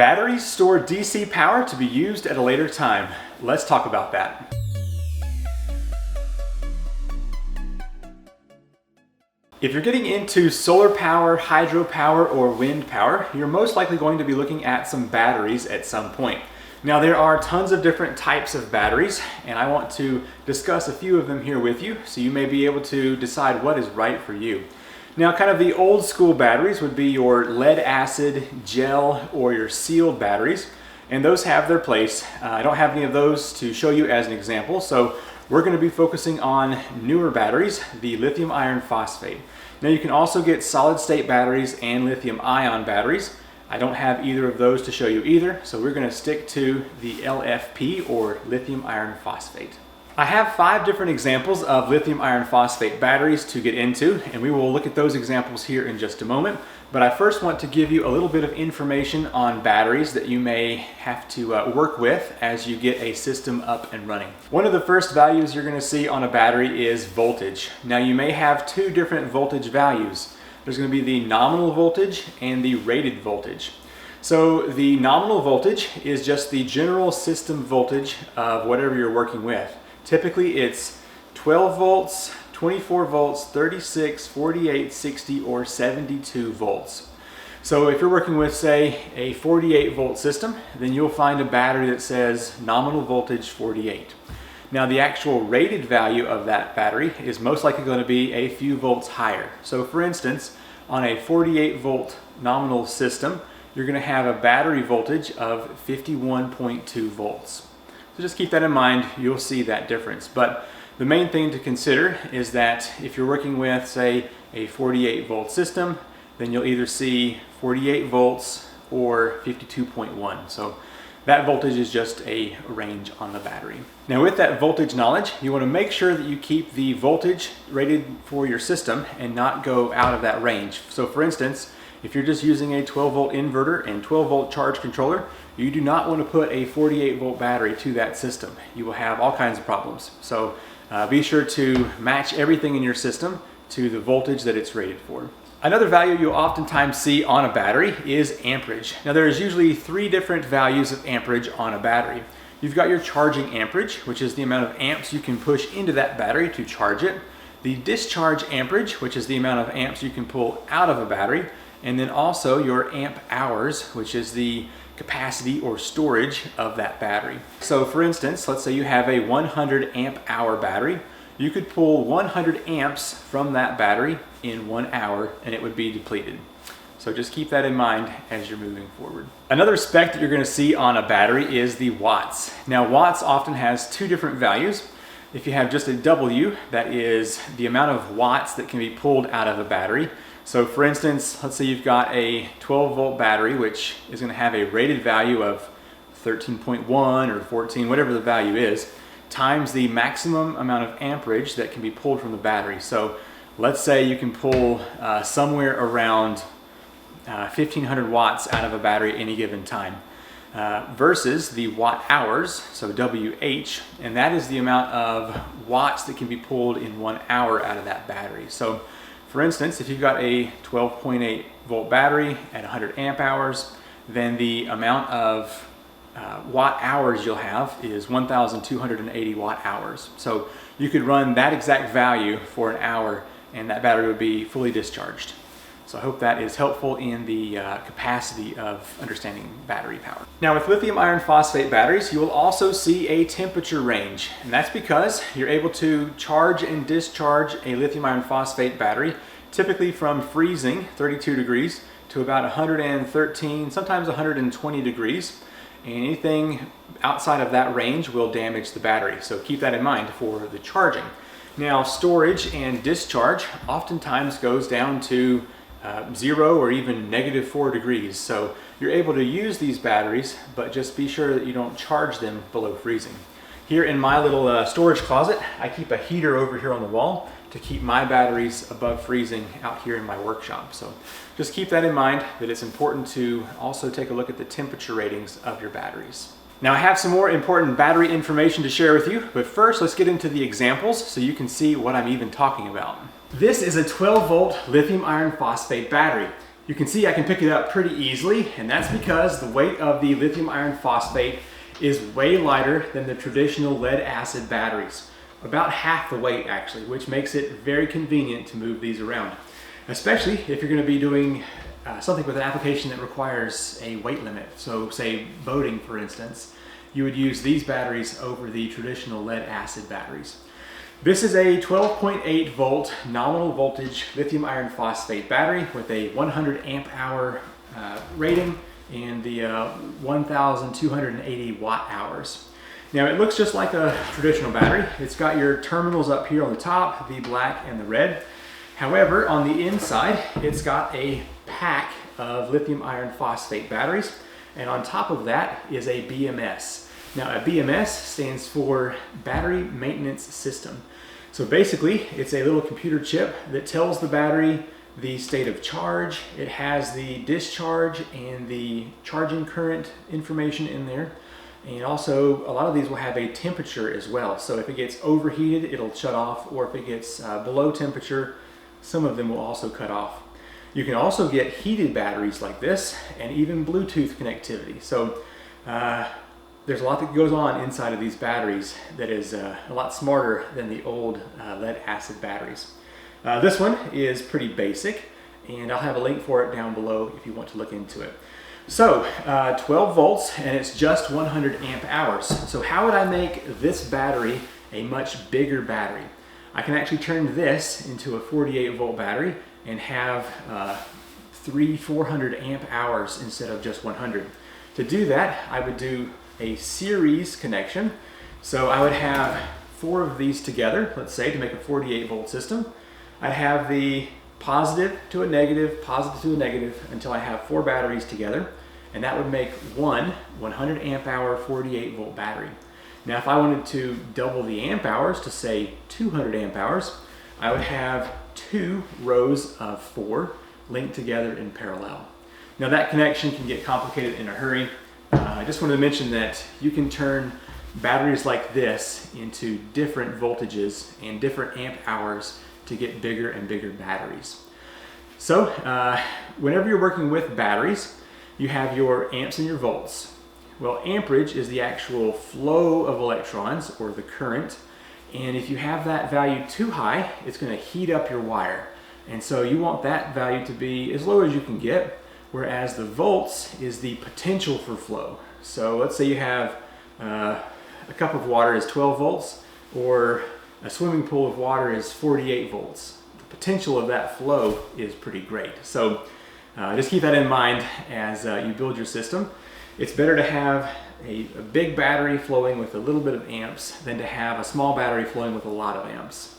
Batteries store DC power to be used at a later time. Let's talk about that. If you're getting into solar power, hydropower, or wind power, you're most likely going to be looking at some batteries at some point. Now there are tons of different types of batteries, and I want to discuss a few of them here with you so you may be able to decide what is right for you. Now kind of the old school batteries would be your lead acid, gel, or your sealed batteries, and those have their place. I don't have any of those to show you as an example, so we're going to be focusing on newer batteries, the lithium iron phosphate. Now you can also get solid state batteries and lithium ion batteries. I don't have either of those to show you either, so we're going to stick to the LFP or lithium iron phosphate. I have 5 different examples of lithium iron phosphate batteries to get into, and we will look at those examples here in just a moment. But I first want to give you a little bit of information on batteries that you may have to work with as you get a system up and running. One of the first values you're going to see on a battery is voltage. Now you may have 2 different voltage values. There's going to be the nominal voltage and the rated voltage. So the nominal voltage is just the general system voltage of whatever you're working with. Typically it's 12 volts, 24 volts, 36, 48, 60, or 72 volts. So if you're working with, say, a 48 volt system, then you'll find a battery that says nominal voltage 48. Now the actual rated value of that battery is most likely going to be a few volts higher. So for instance, on a 48 volt nominal system, you're going to have a battery voltage of 51.2 volts. So just keep that in mind, you'll see that difference. But the main thing to consider is that if you're working with, say, a 48 volt system, then you'll either see 48 volts or 52.1. So that voltage is just a range on the battery. Now with that voltage knowledge, you want to make sure that you keep the voltage rated for your system and not go out of that range. So for instance, if you're just using a 12 volt inverter and 12 volt charge controller, you do not want to put a 48 volt battery to that system. You will have all kinds of problems. So be sure to match everything in your system to the voltage that it's rated for. Another value you'll oftentimes see on a battery is amperage. Now there's usually 3 different values of amperage on a battery. You've got your charging amperage, which is the amount of amps you can push into that battery to charge it. The discharge amperage, which is the amount of amps you can pull out of a battery. And then also your amp hours, which is the capacity or storage of that battery. So for instance, let's say you have a 100 amp hour battery. You could pull 100 amps from that battery in 1 hour and it would be depleted. So just keep that in mind as you're moving forward. Another spec that you're going to see on a battery is the watts. Now watts often has 2 different values. If you have just a W, that is the amount of watts that can be pulled out of a battery. So for instance, let's say you've got a 12 volt battery, which is going to have a rated value of 13.1 or 14, whatever the value is, times the maximum amount of amperage that can be pulled from the battery. So let's say you can pull somewhere around 1500 watts out of a battery at any given time. Versus the watt hours, so WH, and that is the amount of watts that can be pulled in 1 hour out of that battery. So for instance, if you've got a 12.8 volt battery at 100 amp hours, then the amount of watt hours you'll have is 1,280 watt hours. So you could run that exact value for an hour and that battery would be fully discharged. So I hope that is helpful in the capacity of understanding battery power. Now with lithium iron phosphate batteries, you will also see a temperature range. And that's because you're able to charge and discharge a lithium iron phosphate battery typically from freezing, 32 degrees, to about 113, sometimes 120 degrees. And anything outside of that range will damage the battery. So keep that in mind for the charging. Now storage and discharge oftentimes goes down to 0 or even -4 degrees. So you're able to use these batteries, but just be sure that you don't charge them below freezing. Here in my little storage closet, I keep a heater over here on the wall to keep my batteries above freezing out here in my workshop. So just keep that in mind, that it's important to also take a look at the temperature ratings of your batteries. Now I have some more important battery information to share with you, but first let's get into the examples so you can see what I'm even talking about. This is a 12 volt lithium iron phosphate battery. You can see I can pick it up pretty easily, and that's because the weight of the lithium iron phosphate is way lighter than the traditional lead acid batteries. About half the weight actually, which makes it very convenient to move these around. Especially if you're going to be doing something with an application that requires a weight limit. So say boating, for instance, you would use these batteries over the traditional lead acid batteries. This is a 12.8 volt nominal voltage lithium iron phosphate battery with a 100 amp hour rating and the 1,280 watt hours. Now it looks just like a traditional battery. It's got your terminals up here on the top, the black and the red. However, on the inside, it's got a pack of lithium iron phosphate batteries, and on top of that is a BMS. Now a BMS stands for Battery Maintenance System. So basically, it's a little computer chip that tells the battery the state of charge. It has the discharge and the charging current information in there. And also, a lot of these will have a temperature as well. So if it gets overheated, it'll shut off, or if it gets below temperature, some of them will also cut off. You can also get heated batteries like this, and even Bluetooth connectivity. So there's a lot that goes on inside of these batteries that is a lot smarter than the old lead acid batteries. This one is pretty basic, and I'll have a link for it down below if you want to look into it. So 12 volts, and it's just 100 amp hours. So how would I make this battery a much bigger battery? I can actually turn this into a 48 volt battery and have 400 amp hours instead of just 100. To do that, I would do a series connection. So I would have 4 of these together, let's say, to make a 48 volt system. I'd have the positive to a negative until I have 4 batteries together, and that would make one 100 amp hour 48 volt battery. Now if I wanted to double the amp hours to say 200 amp hours, I would have 2 rows of 4 linked together in parallel. Now that connection can get complicated in a hurry. I just wanted to mention that you can turn batteries like this into different voltages and different amp hours to get bigger and bigger batteries. So whenever you're working with batteries, you have your amps and your volts. Well, amperage is the actual flow of electrons, or the current, and if you have that value too high, it's going to heat up your wire. And so you want that value to be as low as you can get, whereas the volts is the potential for flow. So let's say you have a cup of water is 12 volts, or a swimming pool of water is 48 volts. The potential of that flow is pretty great. So just keep that in mind as you build your system. It's better to have a big battery flowing with a little bit of amps than to have a small battery flowing with a lot of amps.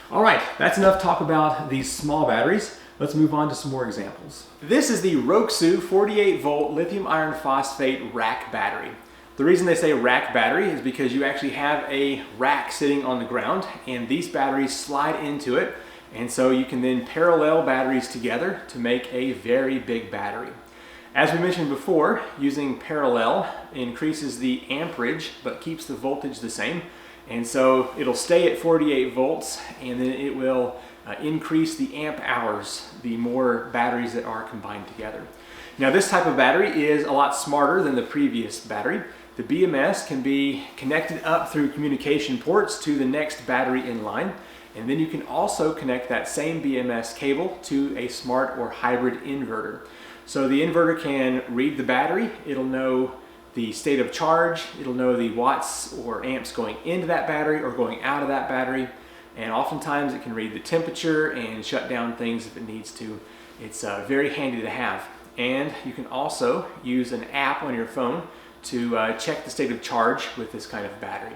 All right, that's enough talk about these small batteries. Let's move on to some more examples. This is the Ruixu 48 volt lithium iron phosphate rack battery. The reason they say rack battery is because you actually have a rack sitting on the ground, and these batteries slide into it, and so you can then parallel batteries together to make a very big battery. As we mentioned before, using parallel increases the amperage but keeps the voltage the same, and so it'll stay at 48 volts, and then it will increase the amp hours the more batteries that are combined together. Now this type of battery is a lot smarter than the previous battery. The BMS can be connected up through communication ports to the next battery in line, and then you can also connect that same BMS cable to a smart or hybrid inverter. So the inverter can read the battery, it'll know the state of charge, it'll know the watts or amps going into that battery or going out of that battery, and oftentimes it can read the temperature and shut down things if it needs to. It's very handy to have. And you can also use an app on your phone to check the state of charge with this kind of battery.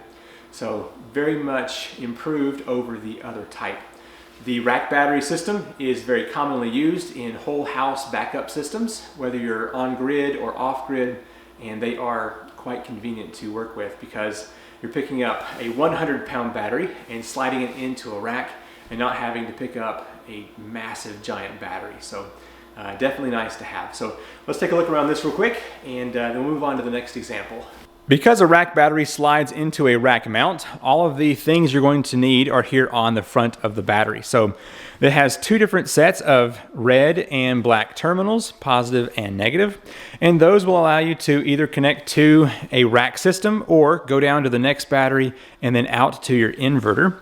So very much improved over the other type. The rack battery system is very commonly used in whole house backup systems, whether you're on grid or off grid, and they are quite convenient to work with because you're picking up a 100-pound battery and sliding it into a rack and not having to pick up a massive giant battery. So definitely nice to have. So let's take a look around this real quick, and then we'll move on to the next example. Because a rack battery slides into a rack mount, all of the things you're going to need are here on the front of the battery. So it has two different sets of red and black terminals, positive and negative, and those will allow you to either connect to a rack system or go down to the next battery and then out to your inverter.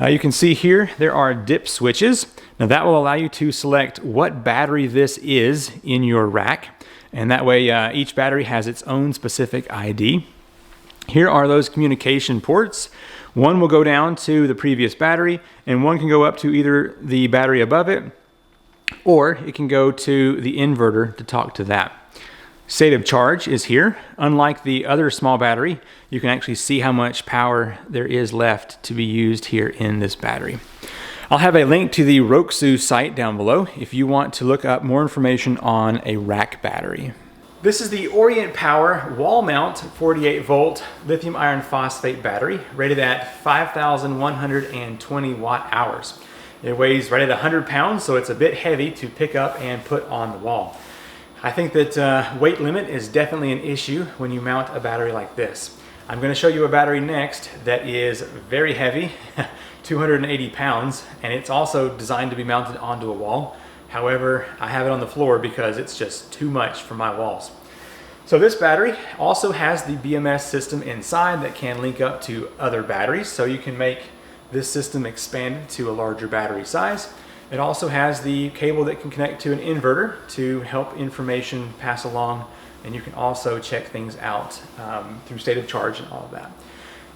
You can see here there are dip switches. Now that will allow you to select what battery this is in your rack. And that way each battery has its own specific ID. Here are those communication ports. One will go down to the previous battery, and one can go up to either the battery above it, or it can go to the inverter to talk to that. State of charge is here. Unlike the other small battery, you can actually see how much power there is left to be used here in this battery. I'll have a link to the Ruixu site down below if you want to look up more information on a rack battery. This is the Orient Power wall mount 48 volt lithium iron phosphate battery rated at 5,120 watt hours. It weighs right at 100 pounds, so it's a bit heavy to pick up and put on the wall. I think that weight limit is definitely an issue when you mount a battery like this. I'm going to show you a battery next that is very heavy, 280 pounds, and it's also designed to be mounted onto a wall. However, I have it on the floor because it's just too much for my walls. So this battery also has the BMS system inside that can link up to other batteries, so you can make this system expanded to a larger battery size. It also has the cable that can connect to an inverter to help information pass along, and you can also check things out through state of charge and all of that.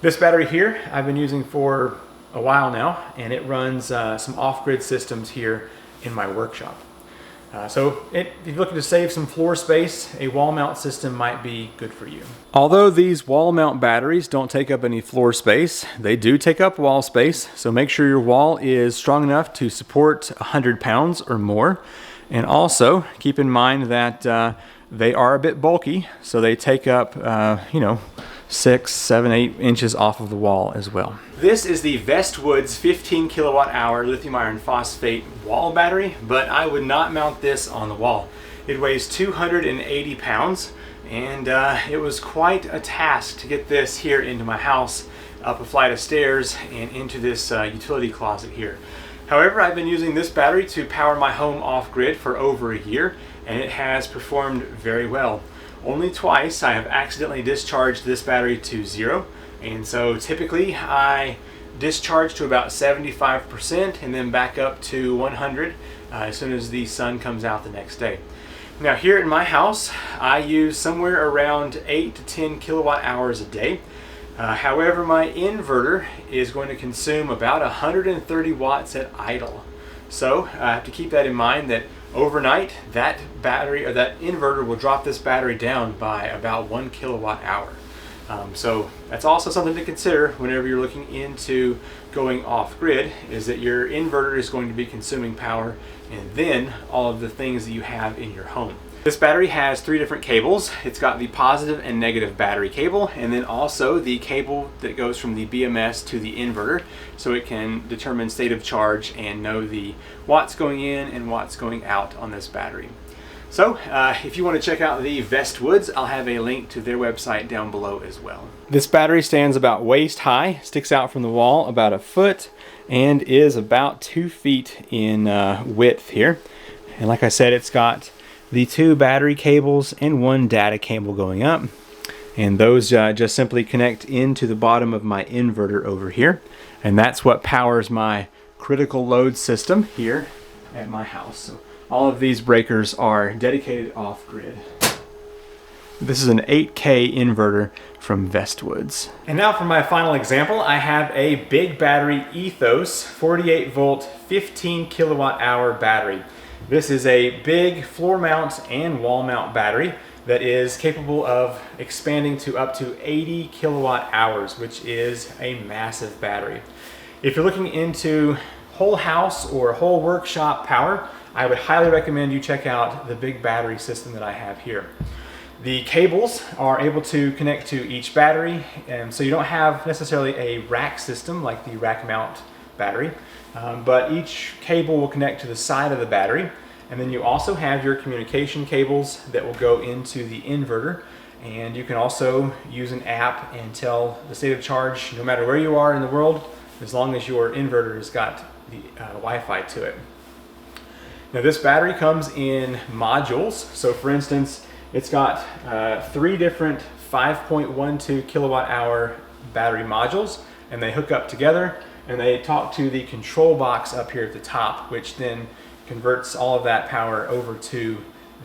This battery here I've been using for a while now, and it runs some off-grid systems here in my workshop. So if you're looking to save some floor space, a wall mount system might be good for you. Although these wall mount batteries don't take up any floor space, they do take up wall space, so make sure your wall is strong enough to support 100 pounds or more. And also keep in mind that they are a bit bulky, so they take up 6, 7, 8 inches off of the wall as well. This is the Vestwoods 15 kilowatt hour lithium iron phosphate wall battery, but I would not mount this on the wall. It weighs 280 pounds, and it was quite a task to get this here into my house, up a flight of stairs and into this utility closet here. However, I've been using this battery to power my home off-grid for over a year, and it has performed very well. Only twice I have accidentally discharged this battery to 0, and so typically I discharge to about 75% and then back up to 100 as soon as the sun comes out the next day. Now here in my house I use somewhere around 8 to 10 kilowatt hours a day. However, my inverter is going to consume about 130 watts at idle. So I have to keep that in mind, that overnight that battery or that inverter will drop this battery down by about 1 kilowatt hour. So that's also something to consider whenever you're looking into going off grid, is that your inverter is going to be consuming power, and then all of the things that you have in your home. This battery has 3 different cables. It's got the positive and negative battery cable, and then also the cable that goes from the BMS to the inverter, so it can determine state of charge and know the watts going in and watts going out on this battery. So if you want to check out the Vestwoods, I'll have a link to their website down below as well. This battery stands about waist high, sticks out from the wall about 1 foot, and is about 2 feet in width here. And like I said, it's got the 2 battery cables and 1 data cable going up, and those just simply connect into the bottom of my inverter over here, and that's what powers my critical load system here at my house. So all of these breakers are dedicated off-grid. This is an 8K inverter from Vestwoods. And now for my final example, I have a big Battery Ethos 48 volt 15 kilowatt hour battery. This is a big floor mount and wall mount battery that is capable of expanding to up to 80 kilowatt hours, which is a massive battery. If you're looking into whole house or whole workshop power, I would highly recommend you check out the big battery system that I have here. The cables are able to connect to each battery, and so you don't have necessarily a rack system like the rack mount battery, but each cable will connect to the side of the battery, and then you also have your communication cables that will go into the inverter, And you can also use an app and tell the state of charge no matter where you are in the world, as long as your inverter has got the Wi-Fi to it. Now this battery comes in modules. So for instance, it's got 3 different 5.12 kilowatt hour battery modules, and they hook up together and they talk to the control box up here at the top, which then converts all of that power over to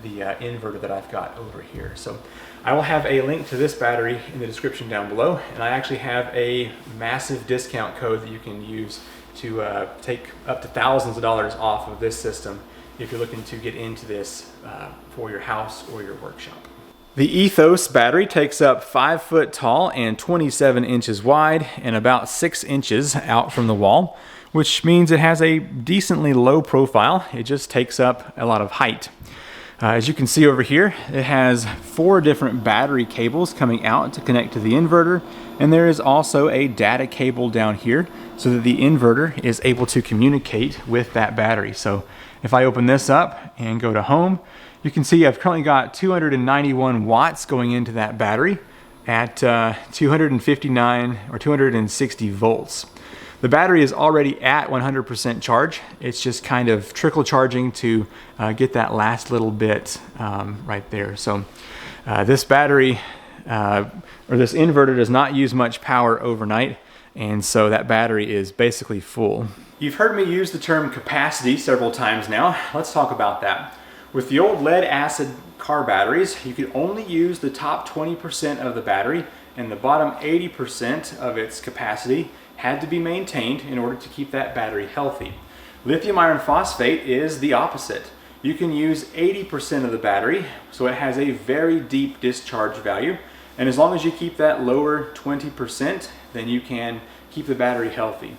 the inverter that I've got over here. So I will have a link to this battery in the description down below, and I actually have a massive discount code that you can use to take up to thousands of dollars off of this system if you're looking to get into this for your house or your workshop. The Ethos battery takes up 5 foot tall and 27 inches wide and about 6 inches out from the wall, which means it has a decently low profile. It just takes up a lot of height. As you can see over here, it has 4 different battery cables coming out to connect to the inverter, and there is also a data cable down here so that the inverter is able to communicate with that battery. So if I open this up and go to home, you can see I've currently got 291 watts going into that battery at 259 or 260 volts. The battery is already at 100% charge. It's just kind of trickle charging to get that last little bit right there. So this battery or this inverter does not use much power overnight, and so that battery is basically full. You've heard me use the term capacity several times now. Let's talk about that. With the old lead acid car batteries, you could only use the top 20% of the battery, and the bottom 80% of its capacity had to be maintained in order to keep that battery healthy. Lithium iron phosphate is the opposite. You can use 80% of the battery, so it has a very deep discharge value, and as long as you keep that lower 20%, then you can keep the battery healthy.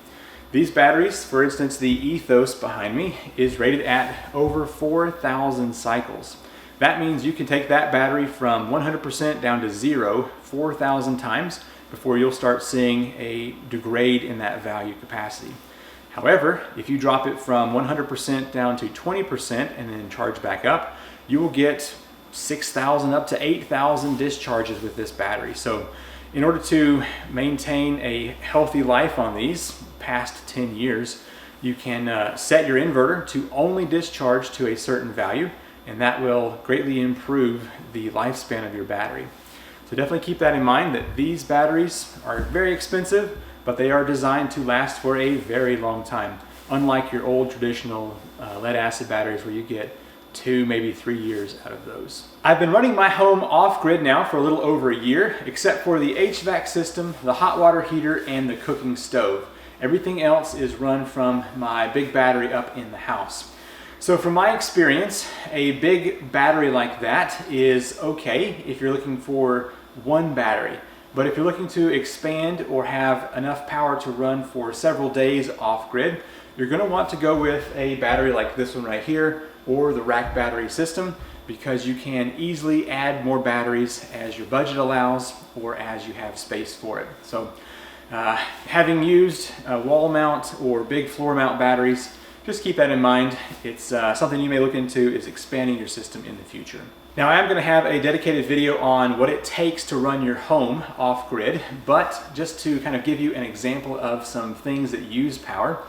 These batteries, for instance, the Ethos behind me, is rated at over 4,000 cycles. That means you can take that battery from 100% down to 0 4,000 times before you'll start seeing a degrade in that value capacity. However, if you drop it from 100% down to 20% and then charge back up, you will get 6,000 up to 8,000 discharges with this battery. So in order to maintain a healthy life on these past 10 years, you can set your inverter to only discharge to a certain value, and that will greatly improve the lifespan of your battery. So definitely keep that in mind, that these batteries are very expensive, but they are designed to last for a very long time. Unlike your old traditional lead acid batteries where you get 2, maybe 3 years out of those. I've been running my home off-grid now for a little over a year, except for the HVAC system, the hot water heater, and the cooking stove. Everything else is run from my big battery up in the house. So from my experience, a big battery like that is okay if you're looking for one battery. But if you're looking to expand or have enough power to run for several days off-grid, you're going to want to go with a battery like this one right here, or the rack battery system, because you can easily add more batteries as your budget allows or as you have space for it. So having used wall mount or big floor mount batteries, just keep that in mind. It's something you may look into, is expanding your system in the future. Now I am going to have a dedicated video on what it takes to run your home off-grid, but just to kind of give you an example of some things that use power.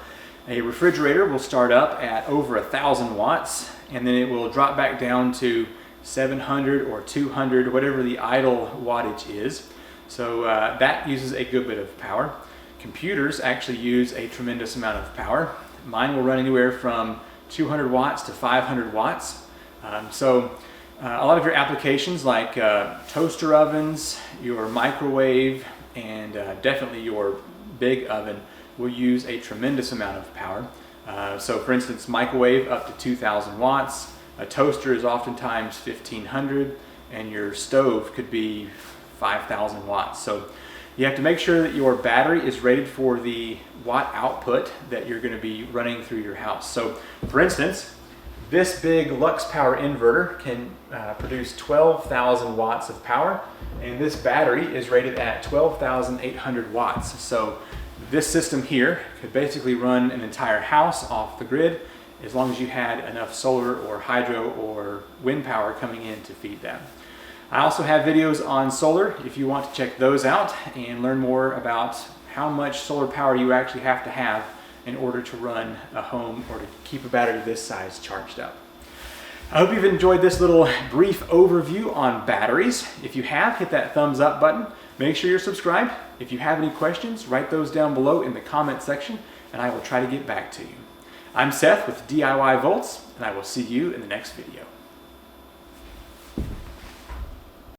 A refrigerator will start up at over 1,000 watts, and then it will drop back down to 700 or 200, whatever the idle wattage is. So that uses a good bit of power. Computers actually use a tremendous amount of power. Mine will run anywhere from 200 watts to 500 watts. A lot of your applications like toaster ovens, your microwave, and definitely your big oven will use a tremendous amount of power. So for instance, microwave up to 2,000 watts, a toaster is oftentimes 1,500, and your stove could be 5,000 watts. So you have to make sure that your battery is rated for the watt output that you're going to be running through your house. So for instance, this big Lux Power inverter can produce 12,000 watts of power, and this battery is rated at 12,800 watts. So this system here could basically run an entire house off the grid as long as you had enough solar or hydro or wind power coming in to feed that. I also have videos on solar if you want to check those out and learn more about how much solar power you actually have to have in order to run a home or to keep a battery this size charged up. I hope you've enjoyed this little brief overview on batteries. If you have, hit that thumbs up button. Make sure you're subscribed. If you have any questions, write those down below in the comment section and I will try to get back to you. I'm Seth with DIY Volts and I will see you in the next video.